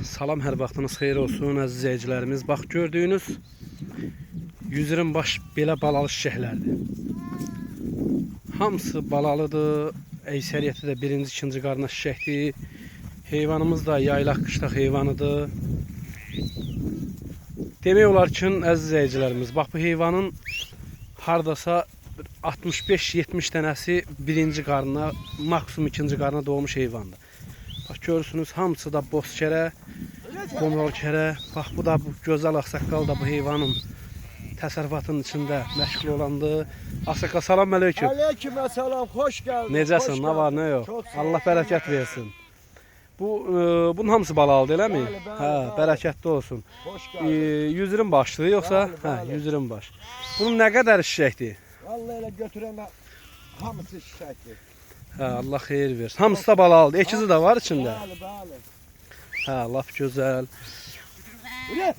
Salam, hər vaxtınız xeyir olsun əziz izləyicilərimiz. Bax, gördüyünüz 120 baş belə balalı çiçəklərdir. Hamısı balalıdır. Əksəriyyəti də birinci, ikinci qarna çiçəkdir. Heyvanımız da yaylaq qışlaq heyvanıdır. Demək olar ki, əziz izləyicilərimiz, bax bu heyvanın hardasa 65-70 dənəsi birinci qarna, maksimum ikinci qarna doğmuş heyvandır. Bax, görürsünüz, hamısı da boz kərə, qomral kərə. Bax, bu da bu gözəl ağsaqqal da bu heyvanın təsərrüfatının içində məşğul olandı. Ağsaqqal, salam aleyküm. Aleyküm salam, xoş gəldin. Necəsən, nə var, nə yox? Allah bərəkət versin. Bunun hamısı balalıdır, eləmi? Hə, bərəkətli olsun. Xoş gəldin. 120 başdır, yoxsa? Hə, 120 baş. Bunun nə qədər çiçəkdir? Vallahi elə götürəmə, hamısı çiçəkdir. Hə, Allah xeyir versin. Hamısı da balalıdır, ekizi də var içində. Bəli. Hə, laf gözəl.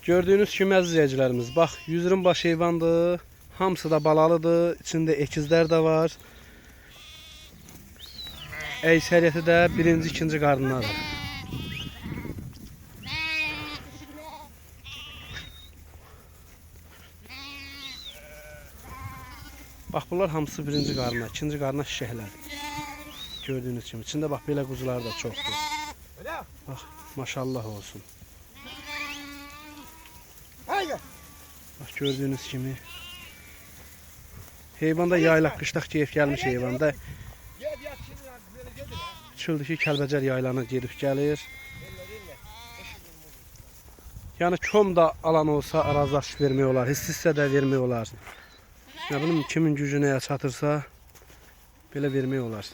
Gördüyünüz kimi əziz izləyicilərimiz, bax 120 baş heyvandır. Hamısı da balalıdır, içində ekizlər də var. Əksəriyyəti də birinci, ikinci qarnındadır. Bax, bunlar hamısı birinci qarna, ikinci qarna çiçəklərdir. Gördüyünüz kimi, içində bax belə quzular da çoxdur. Bax, maşallah olsun. Bax, gördüyünüz kimi. Heyvanda yaylaq, qışlaq keyif gəlmiş heyvanda. Çöldür ki, Kəlbəcər yaylana gedib gəlir. Yəni, kom da alan olsa razılaşıb vermək olar, hissə də vermək olar. Nə bilim, kimin gücü nəyə çatırsa, belə vermək olar.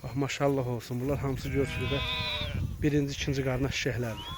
Bax, maşallah olsun, bunlar hamısı görsünüz də birinci, ikinci qarna çiçəklərdir.